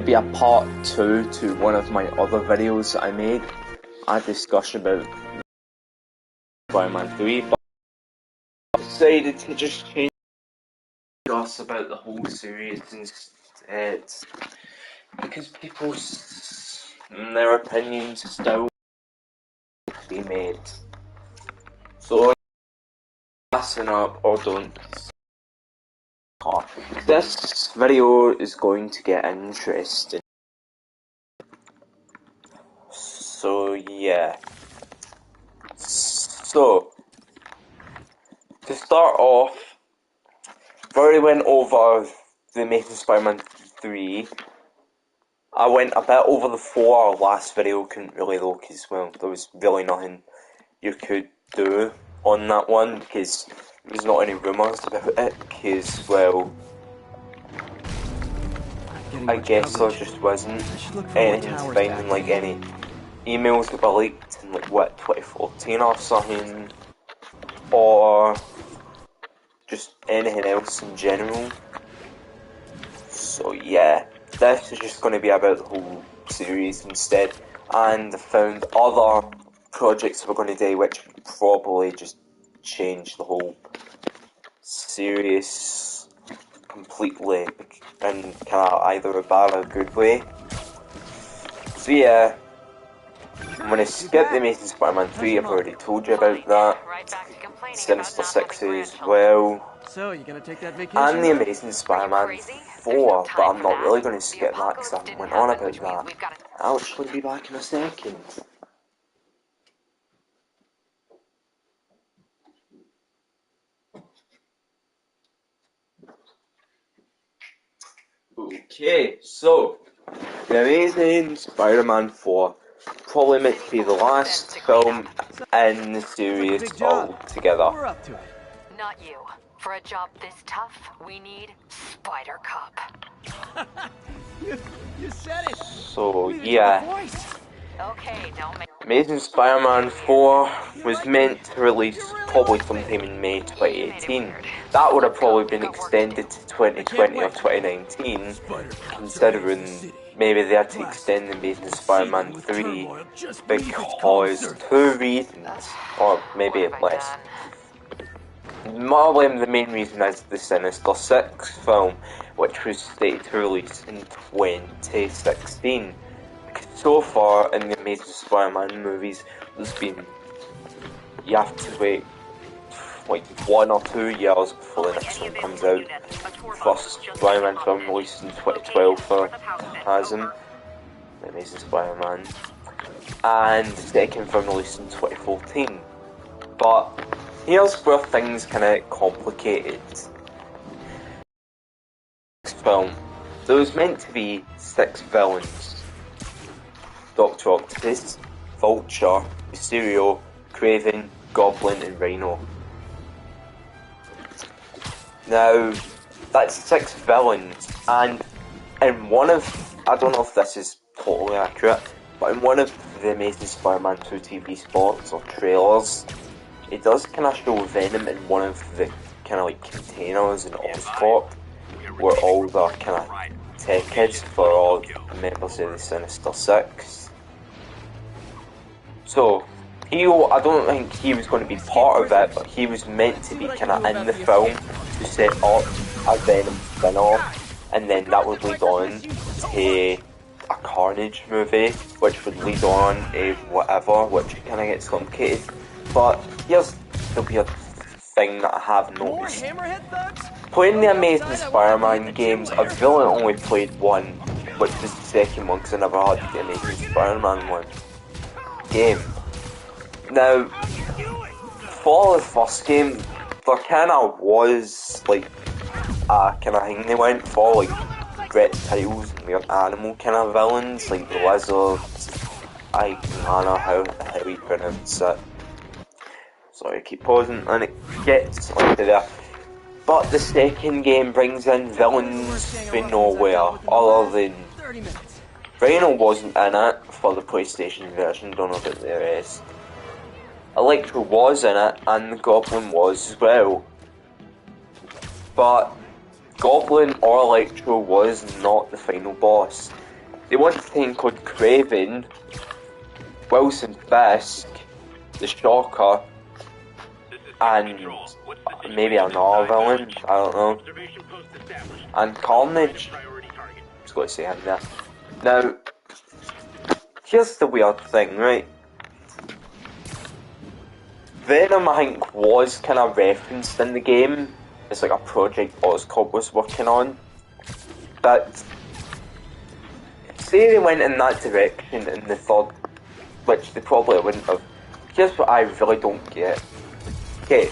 Be a part 2 to one of my other videos that I made, a discussion about Spider-Man 3, but I decided to just change us about the whole series instead, because their opinions still be made. So listen up or don't. This video is going to get interesting. So yeah. So to start off, I've already went over the Amazing Spider-Man 3. I went a bit over the 4 last video, couldn't really though, because well, there was really nothing you could do on that one, because there was not any rumours about it, because well, I guess there just wasn't anything to find in like any emails that were leaked in like what, 2014 or something, or just anything else in general. So yeah, this is just going to be about the whole series instead, and I found other projects we're going to do which probably just change the whole series completely in kind of either a bad or a good way. So yeah, I'm going to skip the Amazing Spider-Man 3, I've already told you about that. Sinister 6 as well. So, you gonna take that vacation? And the Amazing Spider-Man 4, but I'm not really going to skip that because I went on about that. I'll actually be back in a second. Okay, so the Amazing Spider-Man 4 probably meant to be the last film in the series altogether. We're up to it. Not you. For a job this tough, we need Spider Cop. you said it. So yeah, Okay, don't make Amazing Spider-Man 4 was meant to release probably sometime in May 2018. That would have probably been extended to 2020 or 2019, considering maybe they had to extend the Amazing Spider-Man 3 because 2 reasons, or maybe less. Probably the main reason is the Sinister 6 film, which was slated to release in 2016. So far in the Amazing Spider-Man movies, you have to wait like 1 or 2 years before the next one comes out. First Spider-Man film released in 2012 for Hasm, the Amazing Spider-Man, and the second film released in 2014. But here's where things kind of get complicated. This film, there was meant to be 6 villains: Dr. Octopus, Vulture, Mysterio, Kraven, Goblin and Rhino. Now, that's 6 villains, and in one of, I don't know if this is totally accurate, but in one of the Amazing Spider-Man 2 TV spots or trailers, it does kind of show Venom in one of the kind of like containers in Oscorp, where all the kind of tech kids for all the members of the Sinister 6. So, I don't think he was going to be part of it, but he was meant to be kind of in the film to set up a Venom spin-off, and then that would lead on to a Carnage movie, which would lead on to whatever, which kind of gets complicated. But here's the weird thing that I have noticed. Playing the Amazing Spider-Man games, I've really only played one, which was the second one, because I never had the Amazing Spider-Man one game. Now, for the first game, there kinda was like a kinda thing they went for, like reptiles and weird animal kinda villains, like the lizards. I don't know how we pronounce it. Sorry, I keep pausing, and it gets onto there. But the second game brings in villains from nowhere, other than Rhino wasn't in it for the PlayStation version, don't know about the rest. Electro was in it, and the Goblin was as well. But Goblin or Electro was not the final boss. they wanted to include Craven, Wilson Fisk, the Shocker, and maybe another villain, I don't know, and Carnage. I was going to say him there. Now, here's the weird thing, right? Venom, I think, was kind of referenced in the game. It's like a project Oscorp was working on. But, say they went in that direction in the third, which they probably wouldn't have. Here's what I really don't get. Okay,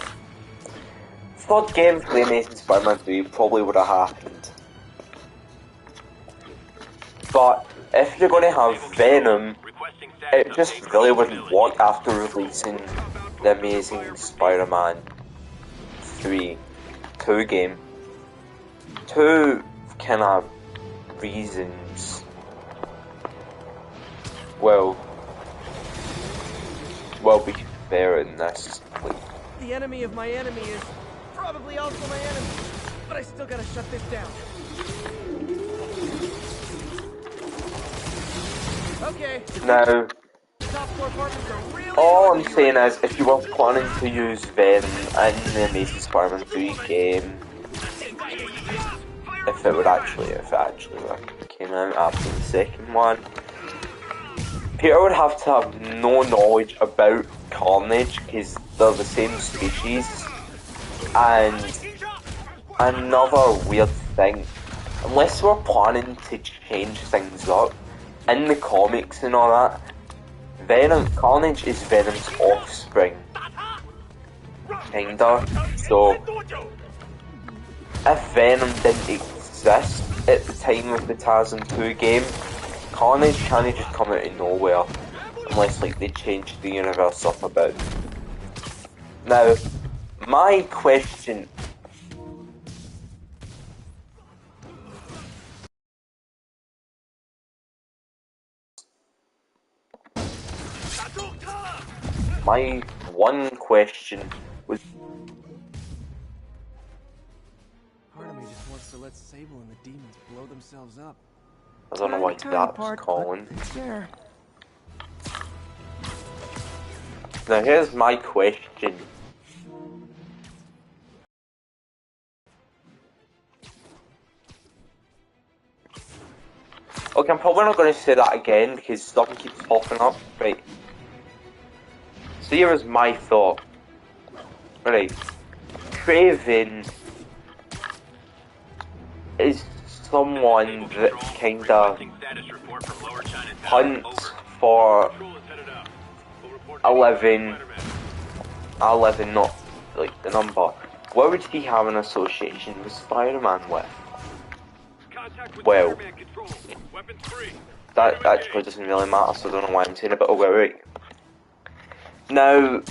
third game for the Amazing Spider-Man 3 probably would have happened. But, if you're going to have Venom, it just really wouldn't work after releasing the Amazing Spider-Man 2 game. Two kind of reasons. Well, be fair in this. The enemy of my enemy is probably also my enemy, but I still gotta shut this down. Okay. Now, Top floor apartments are really all I'm saying is, if you were planning to use Venom in the Amazing Spider-Man 3 game, if it actually came out after the second one, Peter would have to have no knowledge about Carnage, because they're the same species. And another weird thing, unless we're planning to change things up, in the comics and all that, Carnage is Venom's offspring. Kinda. So, if Venom didn't exist at the time of the Tarzan 2 game, Carnage can't just come out of nowhere. Unless, like, they changed the universe up a bit. Now, my question... My one question was... Part of me just wants to let Sable and the demons blow themselves up. I don't know why that was calling. There. Now here's my question. Okay, I'm probably not going to say that again because something keeps popping up. Right. So here is my thought. Right. Craven is someone that kinda hunts for a living, not like the number. What would he have an association with Spider-Man with? Well, that actually doesn't really matter, so I don't know why I'm saying it, but oh, right. Now,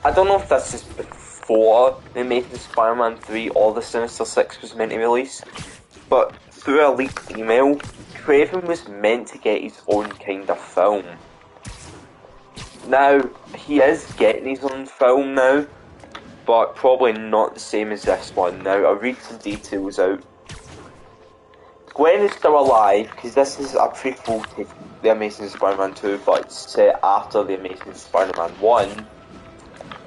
I don't know if this is before the Amazing Spider-Man 3 or the Sinister Six was meant to release, but through a leaked email, Craven was meant to get his own kind of film. Now, he is getting his own film now, but probably not the same as this one. Now, I'll read some details out. Gwen is still alive, because this is a prequel to The Amazing Spider-Man 2, but it's set after The Amazing Spider-Man 1.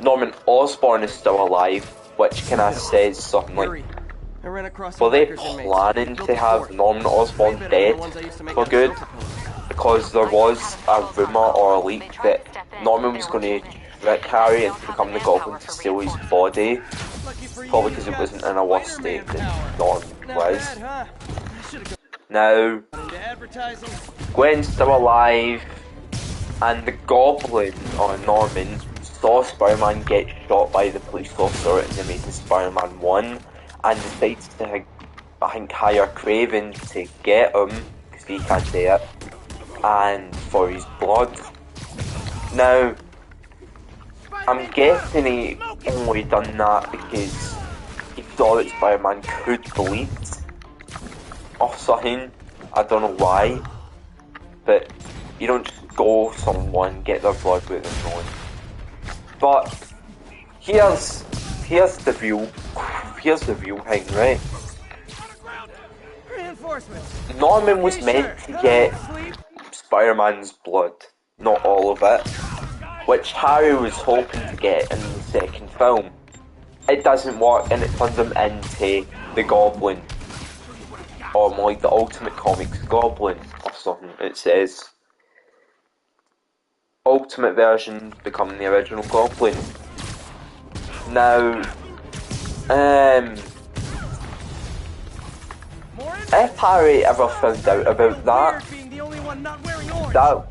Norman Osborn is still alive, which kind of says something like, were they planning to have Norman Osborn dead for good? Because there was a rumour or a leak that Norman was going to trick Harry and become the Goblin to steal his body, probably because it wasn't in a worse state than Norman was. Now, Gwen's still alive, and the Goblin, or Norman, saw Spider-Man get shot by the police officer in The Amazing Spider-Man 1, and decides to, I think, hire Craven to get him, because he can't do it, and for his blood. Now, I'm guessing he only done that because he thought that Spider-Man could bleed, or something. I don't know why, but you don't just go someone, get their blood with them knowing. But here's the real thing, right? reinforcements. Norman was Okay, meant sure. to get Sleep. Spider-Man's blood, not all of it, which Harry was hoping to get in the second film. It doesn't work, and it turns him into the Goblin, or more like the Ultimate Comics Goblin, or something. It says Ultimate version becoming the original Goblin. Now, if Harry ever found out about that, that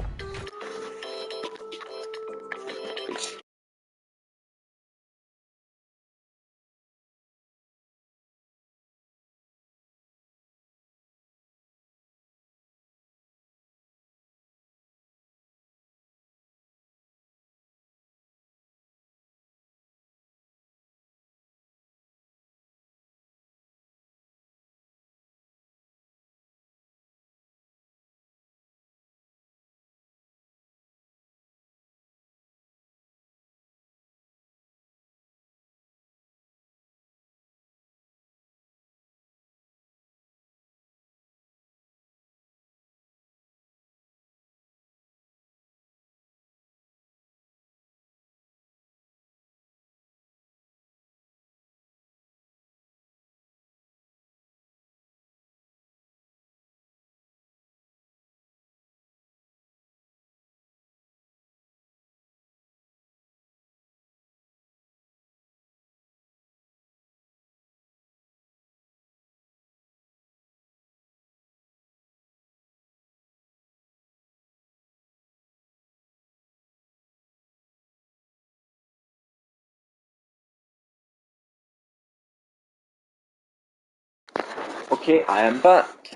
okay, I am back.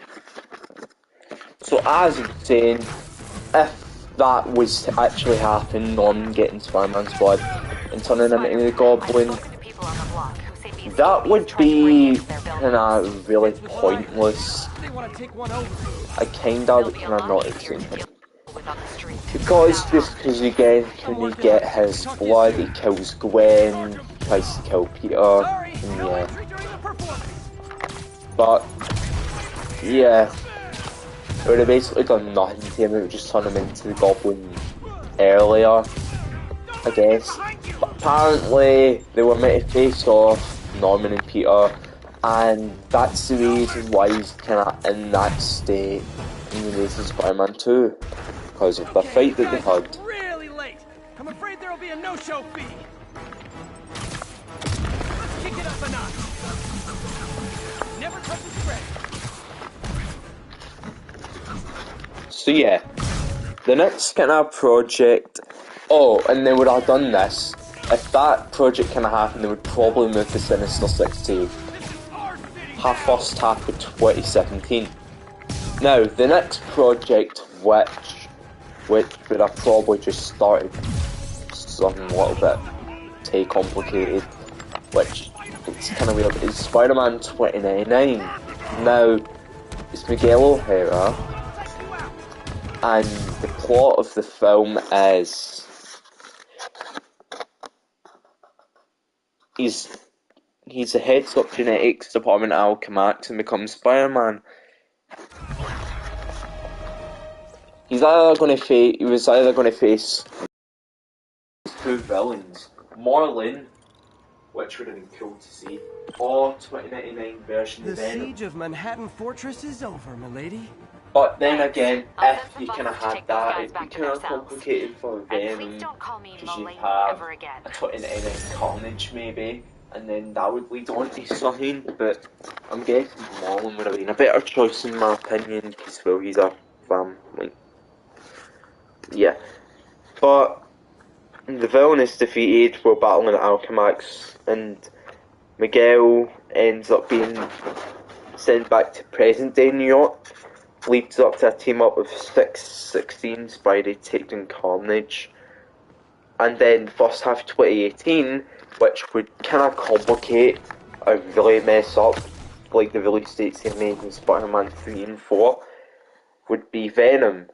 So as I was saying, if that was to actually happen, Norman getting Spider-Man's blood and turning him into the Goblin, that would be kinda really pointless. I kinda not excited. Because just because again, can he get his blood, he kills Gwen, tries to kill Peter, and yeah. But, yeah. It would have basically done nothing to him, it would just turn him into the Goblin earlier, I guess. But apparently, they were meant to face off, Norman and Peter, and that's the reason why he's kinda in that state in the Amazing Spider-Man 2. Because of the fight that they had. Really late. I'm afraid there'll be a no-show fee. Let's kick it up a notch. Never touch the spread. So yeah, the next kind of project. Oh, and they would have done this. If that project kind of happened, they would probably move the Sinister Six to first half of 2017. Now, the next project, which would have probably just started something a little bit too complicated, which it's kind of weird, is Spider-Man 2099. Now, it's Miguel O'Hara, and the plot of the film is he's the heads up genetics department at Alchemax and becomes Spider-Man. He was either going to face two villains, Marlin, which would have been cool to see, or 2099 version of Venom. The siege of Manhattan Fortress is over, milady. But then again, if you kind of had that, it'd be kind of complicated for Venom, because you'd have a 2099 Carnage maybe, and then that would lead on to something, but I'm guessing Marlon would have been a better choice in my opinion, because well, he's a like, yeah. But the villain is defeated, we're battling at Alchemax, and Miguel ends up being sent back to present day New York, leads up to a team up with 616 Spidey taking Carnage, and then first half 2018, which would kind of complicate or really mess up like the release dates they made in Spider-Man 3 and 4, would be Venom.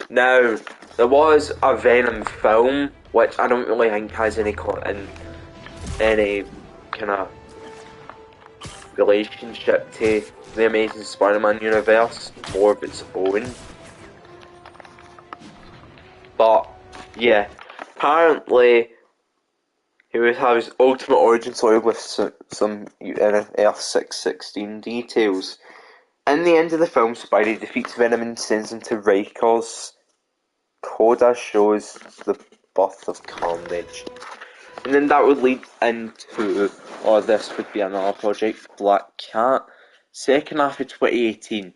Now, there was a Venom film, which I don't really think has any kind of relationship to the Amazing Spider-Man universe, more of its own. But yeah, apparently he would have his ultimate origin story with some Earth 616 details. In the end of the film, Spidey defeats Venom and sends him to Riker's. Coda shows the birth of Carnage. And then that would lead into, or this would be another project, Black Cat. Second half of 2018,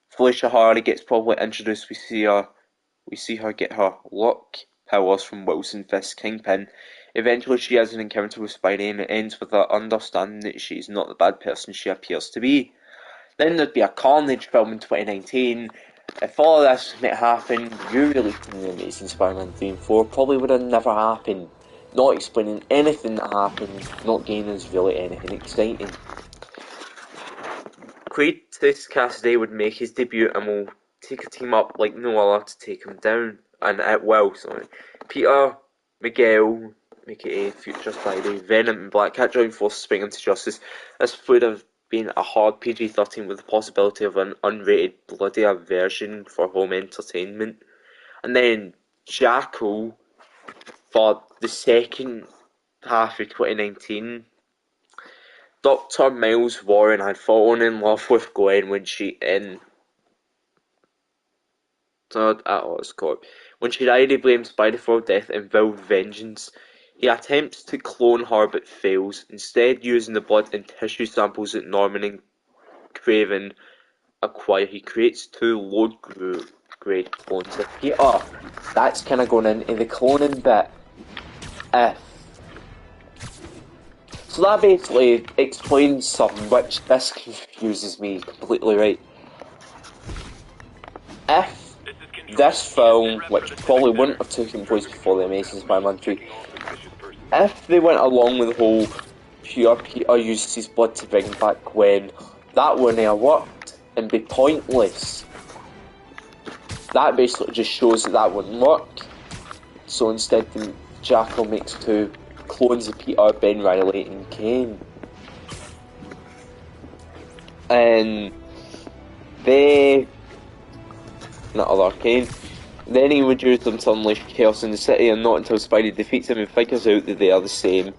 Felicia Hardy gets probably introduced. We see her get her luck powers from Wilson Fisk Kingpin. Eventually she has an encounter with Spidey and it ends with her understanding that she's not the bad person she appears to be. Then there'd be a Carnage film in 2019. If all of this didn't happen, you releasing the Amazing Spider-Man 3 and 4 probably would have never happened. Not explaining anything that happened, not gaining us really anything exciting. Cletus Cassidy would make his debut and will take a team up like no other to take him down. And it will, sorry. Peter, Miguel, aka Future Spidey, Venom and Black Cat join forces to bring him to justice. This would have been a hard PG-13 with the possibility of an unrated, bloodier version for home entertainment. And then Jackal for the second half of 2019. Dr. Miles Warren had fallen in love with Gwen when she When she died, he blames Spidey for death and vowed vengeance. He attempts to clone her but fails, instead using the blood and tissue samples that Norman and Craven acquire. He creates 2 low-grade clones of Peter. That's kind of going into the cloning bit. So that basically explains something, which this confuses me completely, right? If this film, which probably wouldn't have taken place before the Amazing Spider-Man 3, if they went along with the whole pure Peter used his blood to bring back Gwen, that wouldn't have worked and be pointless. That basically just shows that wouldn't work. So instead, Jackal makes 2 clones of Peter, Ben Reilly and Kane. And not other Kane. Then he would use them to unleash chaos in the city, and not until Spidey defeats him and figures out that they are the same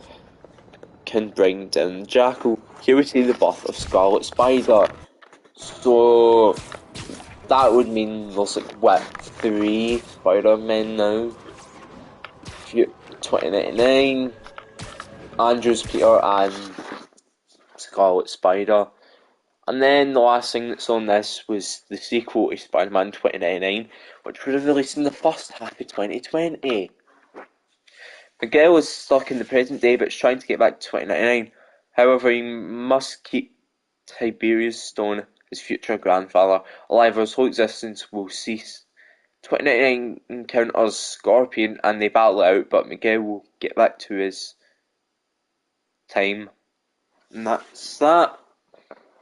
can bring down Jackal. Here we see the birth of Scarlet Spider. So that would mean there's like 3 Spider-Men now. 2099, Andrew's Peter and Scarlet Spider. And then the last thing that's on this was the sequel to Spider-Man 2099, which would have released in the first half of 2020. Miguel is stuck in the present day but is trying to get back to 2099. However, he must keep Tiberius Stone, his future grandfather, alive or his whole existence will cease. 2099 encounters Scorpion and they battle it out, but Miguel will get back to his time. And that's that.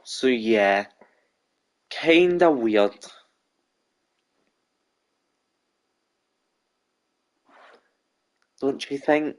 So yeah, kinda weird. Don't you think?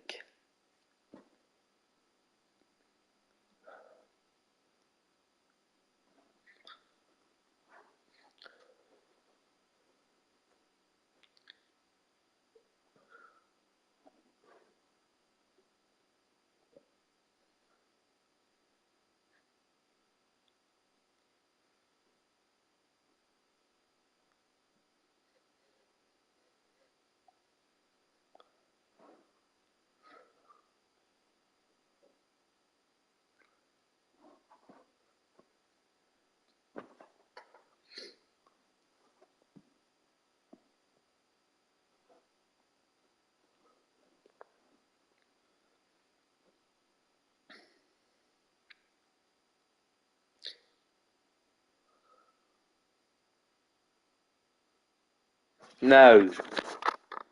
Now,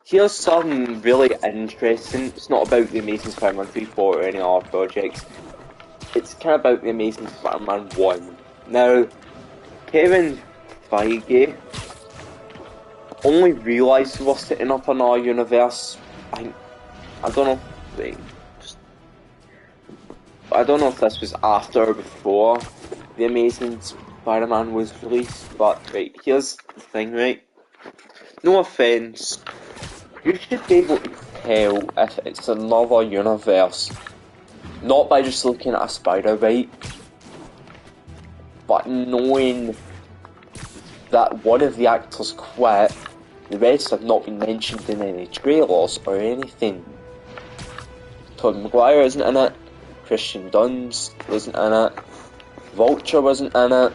here's something really interesting. It's not about the Amazing Spider-Man 3, 4 or any other projects. It's kind of about the Amazing Spider-Man 1. Now, Kevin Feige only realised we were setting up another universe. I don't know. I don't know if this was after or before The Amazing Spider-Man was released, but right, here's the thing, right? No offense, you should be able to tell if it's another universe, not by just looking at a spider bite, but knowing that one of the actors quit, the rest have not been mentioned in any trailers or anything. Tobey Maguire isn't in it, Christian Dunst wasn't in it, Vulture wasn't in it,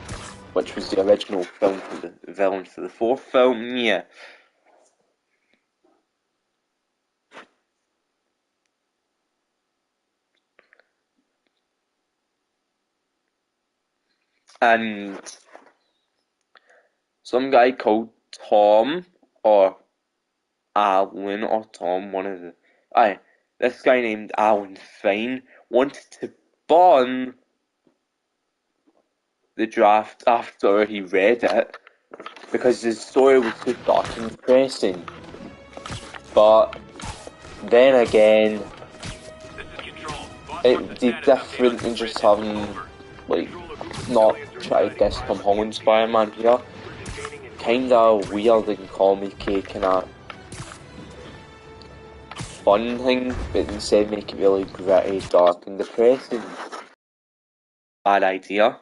which was the original film for the villain for the fourth film, yeah. And some guy called Tom, or Alan, or Tom, one of the... this guy named Alan Fine wanted to burn the draft after he read it, because the story was too dark and depressing. But then again, it'd be different than just having, like, not try to diss Tom Holland Spider-Man here. Kinda weird and comic-y, kinda fun thing, but instead make it really gritty, dark and depressing. Bad idea.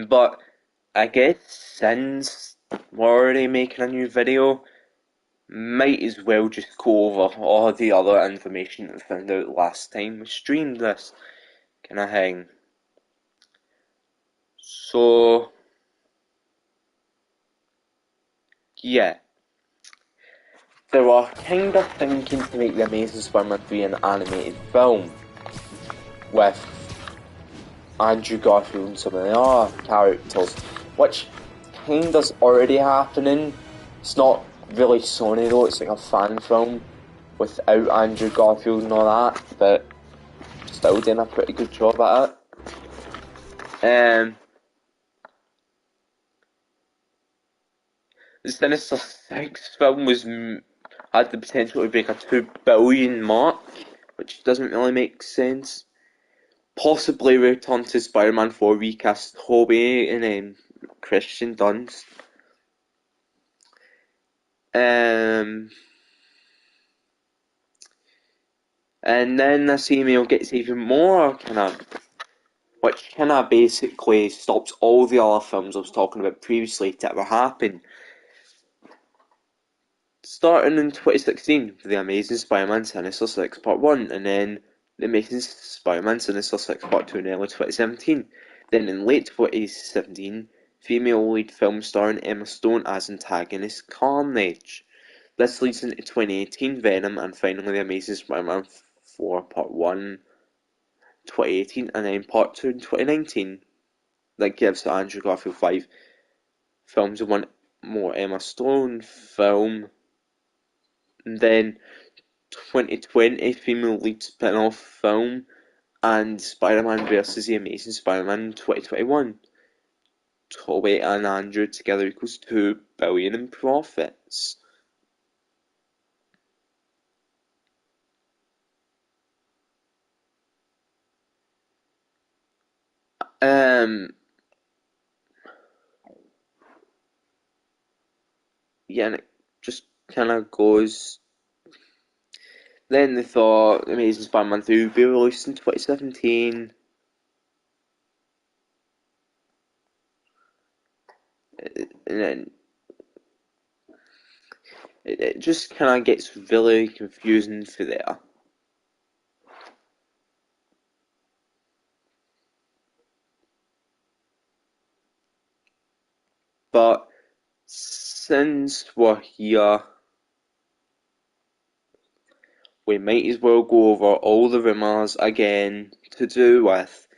But I guess since we're already making a new video, might as well just go over all the other information that we found out last time we streamed this kind of thing. So, yeah. They were kind of thinking to make The Amazing Spider-Man 3 an animated film with Andrew Garfield and some of the other characters, which kind of's already happening. It's not really Sony though, it's like a fan film without Andrew Garfield and all that, but still doing a pretty good job at it. The Sinister Six film had the potential to break a 2 billion mark, which doesn't really make sense. Possibly return to Spider-Man 4 recast Tobey and Christian Dunst. And then this email gets even more which basically stops all the other films I was talking about previously to ever happen. starting in 2016 with The Amazing Spider-Man Sinister Six Part 1, and then The Amazing Spider-Man Sinister Six Part 2 in early 2017. Then in late 2017, female lead film starring Emma Stone as antagonist Carnage. This leads into 2018 Venom, and finally The Amazing Spider-Man 4 Part 1 2018, and then Part 2 in 2019. That gives Andrew Garfield 5 films and one more Emma Stone film. And then 2020 female lead spin-off film, and Spider-Man vs. The Amazing Spider-Man 2021. Tobey and Andrew together equals $2 billion in profits. Yeah, and it just kind of goes. Then they thought Amazing Spider-Man 3 would be released in 2017. And then it just kind of gets really confusing for there. But since we're here, we might as well go over all the rumours again to do with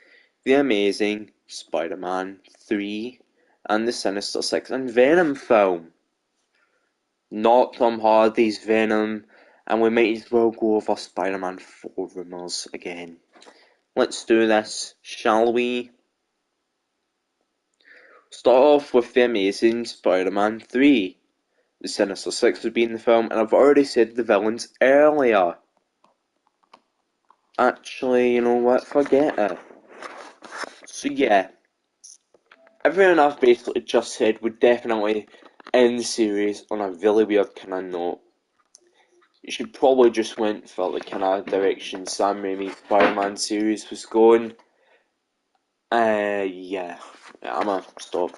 The Amazing Spider-Man 3 and the Sinister Six and Venom film. Not Tom Hardy's Venom, and we might as well go over Spider-Man 4 rumours again. Let's do this, shall we? Start off with The Amazing Spider-Man 3. The Sinister Six would be in the film, and I've already said the villains earlier. Actually, you know what? Forget it. So yeah, everything I've basically just said would definitely end the series on a really weird kind of note. You should probably just went for the kind of direction Sam Raimi's Spider-Man series was going. Yeah, I'm gonna stop.